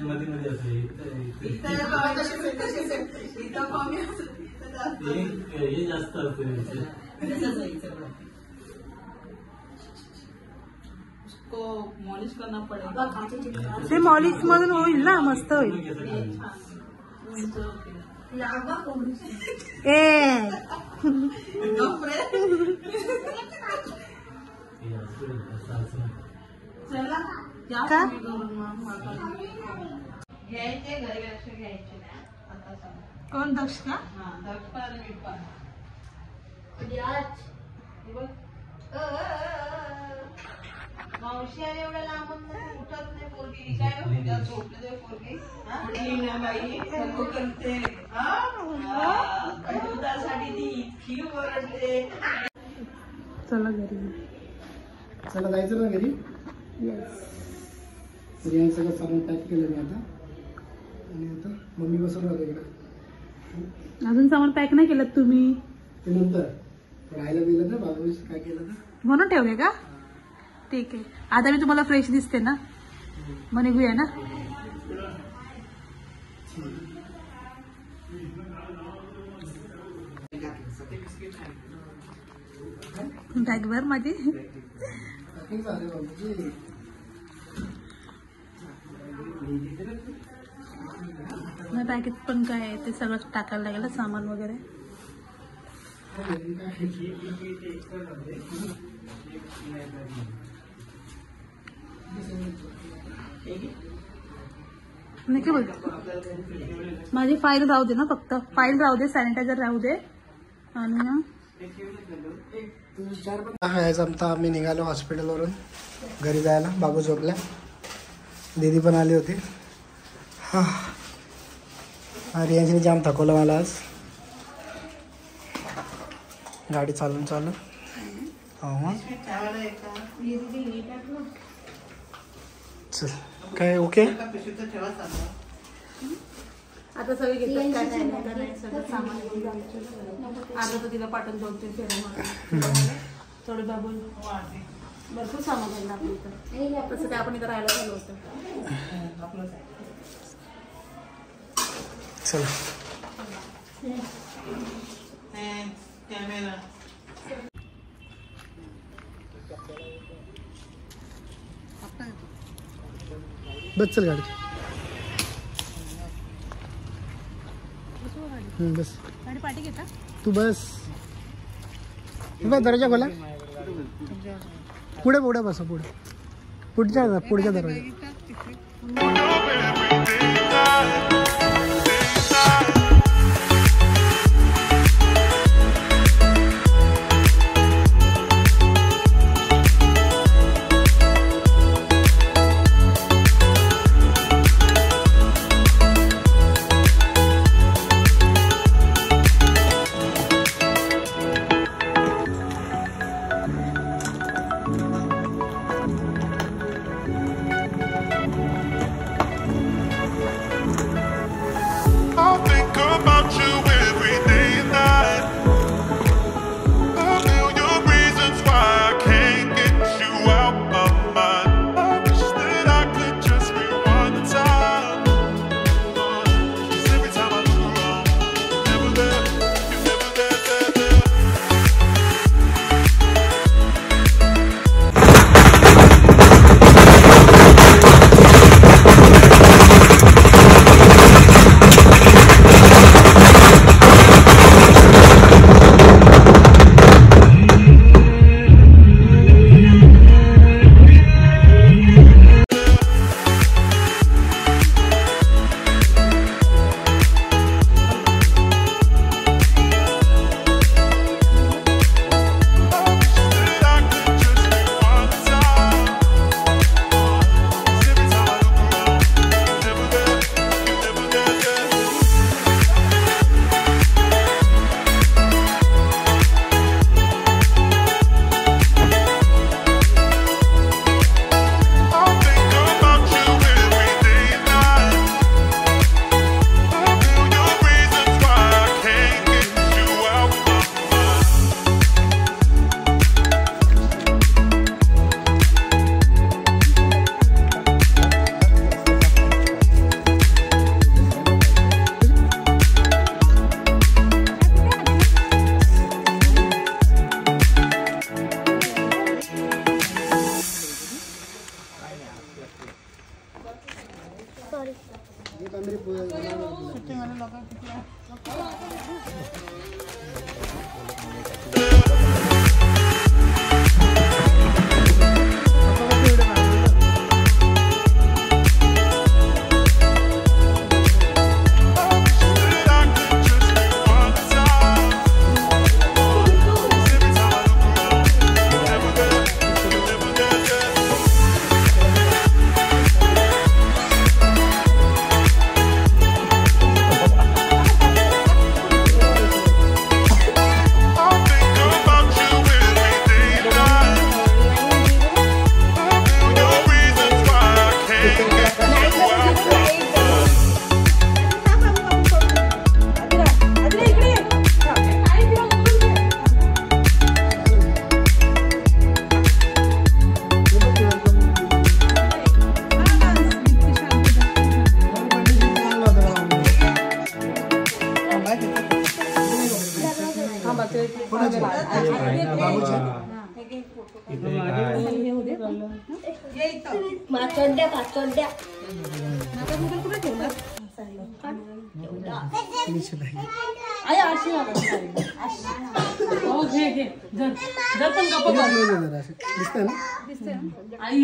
मध्ये मध्ये असं हे जास्त मॉलिश करना पडेगा. ते मॉलिश मधून होईल ना, मस्त होईल. ए चला का घ्यायचे घरी लक्ष घ्यायचे ना. आता सांग कोण दक्ष का? दक्ष पण मी पण मावशी एवढ्या लांबून उठत नाही पोरगी. काय झोपले ते पोरगी बाई करते दुधासाठी ती इतकी ओरडते. चला घरी. चला जायचं ना घरी. सगळं सामान पॅक केलं मी आता. आणि आता मम्मी बसून राहते इकडे. अजून सामान पॅक नाही केलं तुम्ही? ते नंतर राहायला गेलं तर बाबा काय केलं तर म्हणून ठेवले का? ठीक आहे. आता मी तुम्हाला फ्रेश दिसते ना, मग निघूया ना. बॅग भर माझी. बॅगेत पण काय आहे ते सगळं टाकायला लागेल, सामान वगैरे. नाही काय बोलतो, माझी फाईल राहू दे ना, फक्त फाईल राहू दे, सॅनिटायझर राहू दे. आणि ना जमता आम्ही निघालो हॉस्पिटलवरून घरी जायला. बाबू झोपल्या, दीदी पण आली होती. हा रियांशीने जाम थकवलं मला आज गाडी चालून चालून. चल काय ओके. आता सगळे घेतात काय नाही, सगळं सामान आता तर तिला पाठवून बोलते थोडे बाबू भरपूर सामान घ्यायला आपलं इथं. तसं काय आपण इथं राहायला झालं होतं. चला कॅमेरा बस चल गाडी. बस गाडी पाठी घेता तू बस. दरवाजा खोला. पुढे पुढे बसा. पुढे पुढच्या दरवाजा. आई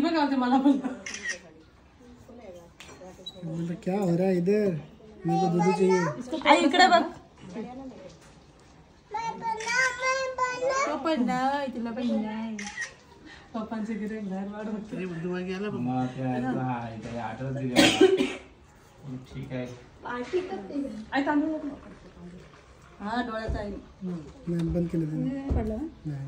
बघा मला पण क्या हो रहा है इधर? मेरे को दूध चाहिए। आई इकडे बघ पप्पांचे गिरे घर वाढ होते ठीक आहे आई तांदूळ हा डोळ्याचा आई नाही बंद केलं तुम्ही पडलं नाही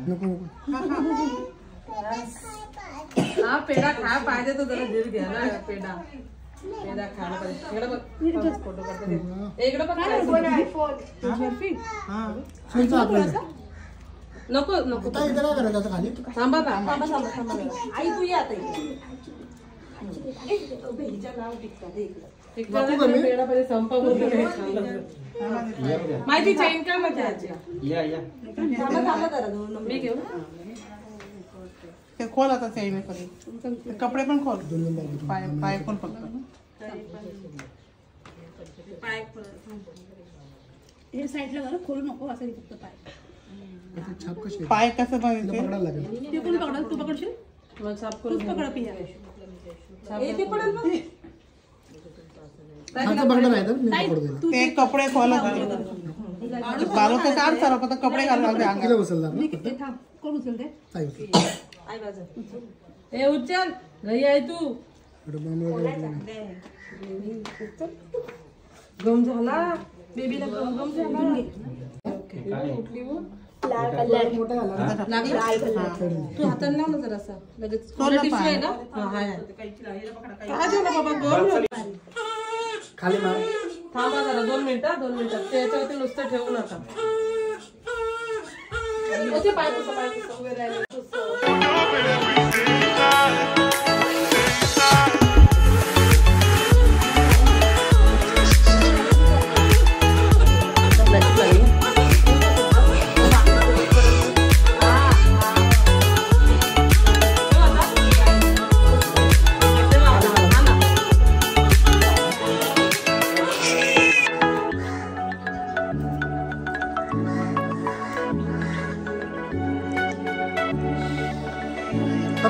नको हा पेढा खा पाहिजे तो जरा धीर घ्या ना पेढा पेढा खायला पाहिजे इकडे बघ फोटो काढतो इकडे बघ बर्फी नको नको इथं काय करायचं खाली थांबा थांबा थांबा थांबा आई तू ये आता पेढा पाहिजे संपवून माहिती चेन का मध्ये आजी या थांबा थांबा जरा मी घेऊ ते खोल आता चैन कधी कपडे पण खोल पाय पाय पण फक्त पाय हे साईडला घाल खोलू नको असं फक्त पाय छाप कशी पाय कसं बघायचं पकडायला लागेल ते कोण पकडल तू पकडशील मग साफ तूच करून पकड पिया ते पडेल ना आता पकडा नाही तर मी पकडू देईल ते कपडे खोल बालो ते काढ सर्व फक्त कपडे घालून लागते किती अंगाला उचलणार ना ते थांब कोण उचलते ताई उचल आई बाजू ए उचल घरी आहे तू गम झाला बेबीला गम झाला उठली हो तू हाताने लाव ना जरासा लगेच टिश्यू आहे ना काय झालं बाबा गम खाली मार थांबा जरा 2 मिनिटं त्याच्यावरती नुसतं ठेवू नका ओके पाय पुसा वगैरे राहिले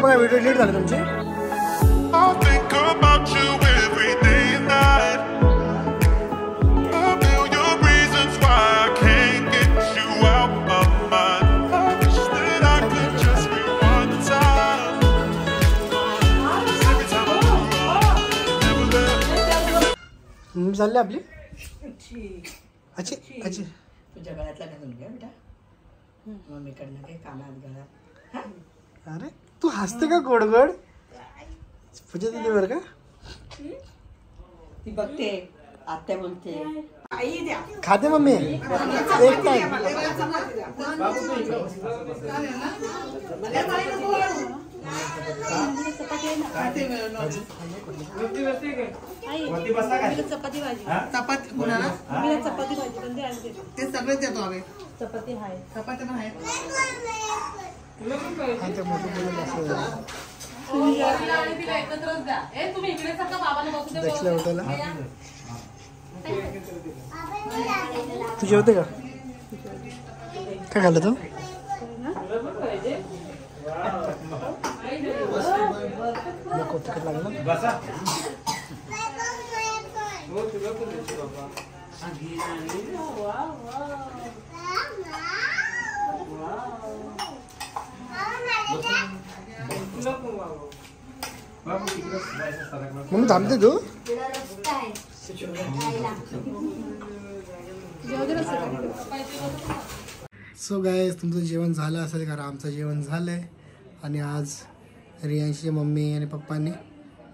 बघा व्हिडिओ डिलीट झाले तुमचे I'll think about you every day and night. A million reasons why I can't get you out my mind. I wish that I could just rewind the time. 'Cause every time I do wrong, never let चालली आपली अच्छी अच्छी तुझ्या गळ्यातला घालून घ्या बेटा मम्मीकडनं काही कानात गळ्यात अरे तू हसते का गोड गोड पूजा दिदी बरं का ती बघते आत्या बोलते आई द्या खाते मम्मी एक टाइम चपाती भाजी चपाती कुणाला चपाती भाजी पण ते आणते ते सगळेच देतो आम्ही चपाती हाय चपाती पण आहेत मोठं बोलत असं दक्षला हॉटेलला तू जेवते का? काय खाल्लं तू? नको तिकट लागलं. मम्मी थांबते तू? सो गाईज तुमचं जेवण झालं असेल कारण आमचं जेवण झालं आहे. आणि आज रियांशी मम्मी आणि पप्पांनी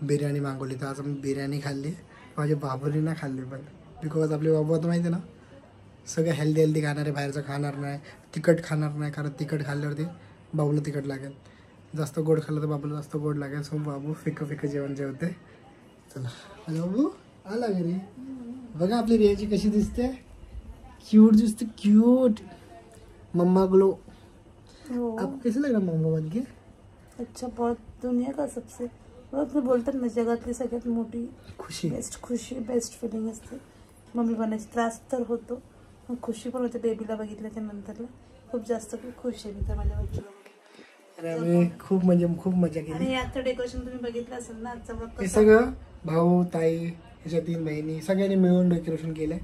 बिर्याणी मागवली तर आज आम्ही बिर्याणी खाल्ली. माझ्या बाबूनी ना खाल्ली पण बिकॉज आपले बाबू आता माहिती आहे ना सगळं हेल्दी खाणार आहे, बाहेरचं खाणार नाही, तिखट खाणार नाही कारण तिखट खाल्ल्यावरती बाबूला तिखट लागेल. जास्त गोड खाल्लं तर बाबूला जास्त गोड लागेल. सो बाबू फिकं जेवण जेवते. चला माझा बाबू आला घरी. बघा आपली रियाची कशी दिसते, क्यूट दिसते, क्यूट. Mamma glow. आप कैसे लग रहा मम्मा बन के? अच्छा, बहुत दुनिया का सबसे बहुत बोलतात ना जगातली सगळ्यात मोठी खुशी, बेस्ट फिलिंग असते. मम्मी बनायची त्रास तर होतो पण खुशी पण होते. बेबीला बघितल्याच्या नंतरला खूप जास्त खुश आहे मी तर माझ्या बच्चूला. अरे आम्ही खूप मजा केली. आणि याचं डेकोरेशन तुम्ही बघितलं असेल ना आजचा ब्लॉग. हे सगळं भाऊ ताई ह्याच्या 3 बहिणी सगळ्यांनी मिळून डेकोरेशन केलंय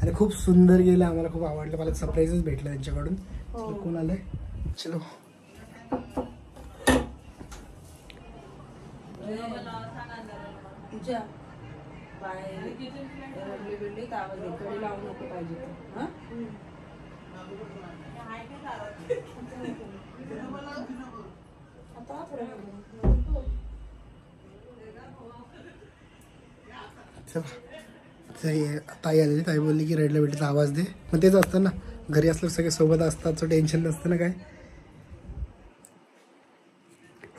आणि खूप सुंदर गेलं. आम्हाला खूप आवडलं. मला सरप्राईजच भेटलं त्यांच्याकडून. कोण आलंय? चलो तुझ्या बाहेर बिल्ली आवाज कडे लावू नको पाहिजे तर ताई आलेली. ताई बोलली की रडल्या बेटीचा आवाज दे. मग तेच असतं ना घरी असलं सगळे सोबत असतात सो टेन्शन नसतं ना काय.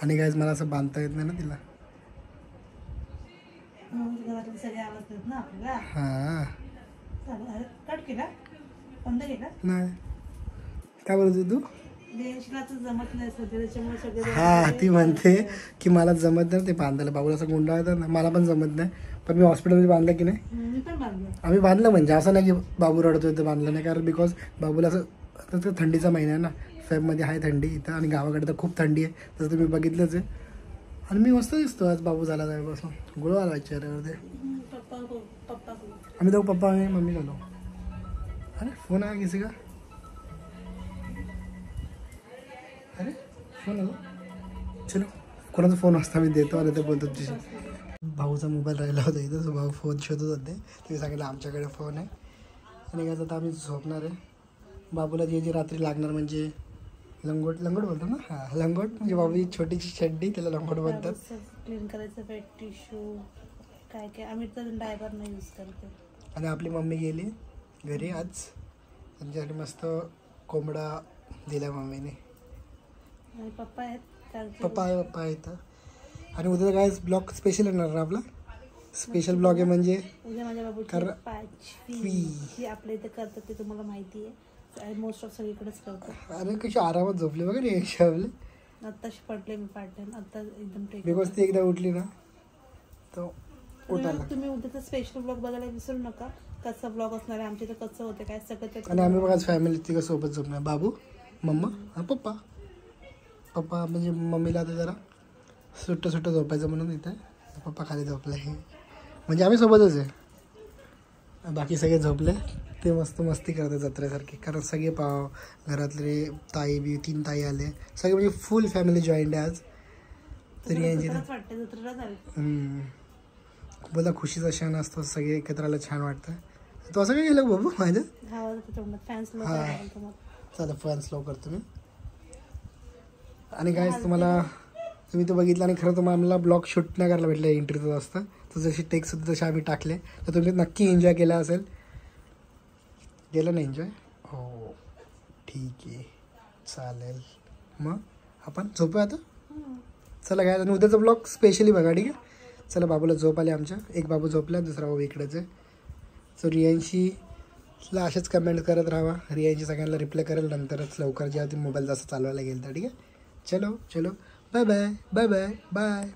आणि काय मला असं बांधता येत नाही ना तिला. घरातले सगळे आवाज देत ना आपल्याला. हां कट केला बंद केला नाही काय बोलत तू? जमत नाही सध्या त्याच्यामुळे सगळे. हा ती म्हणते की मला जमत नाही ते बांधायला. बाबूला असं गुंडाळतं ना मला पण जमत नाही. पण मी हॉस्पिटलमध्ये बांधलं की नाही. मी पण बांधलं. आम्ही बांधलं म्हणजे असं नाही की बाबू रडतोय तर बांधलं नाही कारण बिकॉज बाबूला असं आता थंडीचा महिना आहे ना. फेबमध्ये आहे थंडी इथं आणि गावाकडे तर खूप थंडी आहे तसं तुम्ही बघितलंच आहे. आणि मी मस्त दिसतो आज बाबू झाला जायपासून. गुळ आला चेहऱ्यावरती. आम्ही जाऊ पप्पा आणि मम्मी झालो. अरे फोन आहे किसी का? अरे फोन आला. चलो कोणाचा फोन असता मी देतो आणि ते बोलतो तुझी. भाऊचा मोबाईल राहिला होता इथं सो भाऊ फोन शोधत होते. तुम्ही सांगितलं आमच्याकडे फोन आहे. आणि काय आता आम्ही झोपणार आहे. बाबूला जे रात्री लागणार म्हणजे लंगोट बोलतो ना. हां लंगोट म्हणजे बाबूची छोटीशी चड्डी त्याला लंगोट बोलतात. क्लीन करायचं बेड टिश्यू काय आम्ही तर डायपर नाही यूज करते. आणि आपली मम्मी गेली घरी आज. त्यांच्यासाठी मस्त कोंबडा दिला मम्मीने. आणि पप्पा आहेत. पप्पा आहेत. आणि उद्या काय ब्लॉग स्पेशल येणार ना आपला. स्पेशल ब्लॉग आहे म्हणजे उद्या माझ्या बाबूची 5वी आपल्या इथे करतात ते तुम्हाला माहिती आहे. मोस्ट ऑफ सगळीकडेच करतात. अरे कशी आरामात झोपले बघा रे शावले. आत्ताशी पडले मी पार्टन आता एकदम बिकॉज ती एकदा उठली ना तो उठायला. तुम्ही उद्याचा स्पेशल ब्लॉग बघायला विसरू नका. कसा ब्लॉग असणार आहे आमच्या इथं कसं होतं काय सगळं. आणि आम्ही बघा फॅमिली तिघं सोबत झोपणार. बाबू मम्मा आणि पप्पा. पप्पा म्हणजे मम्मीला आता जरा सुट्टं झोपायचं म्हणून इथं पप्पा खाली झोपले. म्हणजे आम्ही सोबतच आहे. बाकी सगळे झोपले. ते मस्त मस्ती करतात जत्रेसारखी कारण सगळे घरातले ताई 3 ताई आले. सगळे म्हणजे फुल फॅमिली जॉईंट आहे आज. तरी यांची बोला खुशीचा क्षण असतो. सगळे एकत्र आलं छान वाटतं. तो असं काय केलं बाबू माझं. हां चला फॅन स्लो करतो मी. आणि काय तुम्ही तो बघितलं आणि खरं तुम्हाला मला ब्लॉग शूट नाही करायला भेटलं एंट्रीचं असतं तर जशी टेक्स होती तसे आम्ही टाकले तर तुम्ही नक्की एन्जॉय केला असेल. गेलं ना एन्जॉय? हो ठीक आहे चालेल. मग आपण झोपूया आता. चला काय आणि उद्याचा ब्लॉग स्पेशली बघा ठीक आहे. चला बाबूला झोप आले आमच्या. एक बाबू झोपला दुसरा बाबू इकडेच आहे. सो रियांशीला असेच कमेंट करत राहा. रियांशी सगळ्यांना रिप्लाय करेल नंतरच लवकर जेव्हा ती मोबाईल जास्त चालवायला गेल तर ठीक आहे. चलो bye bye bye bye bye.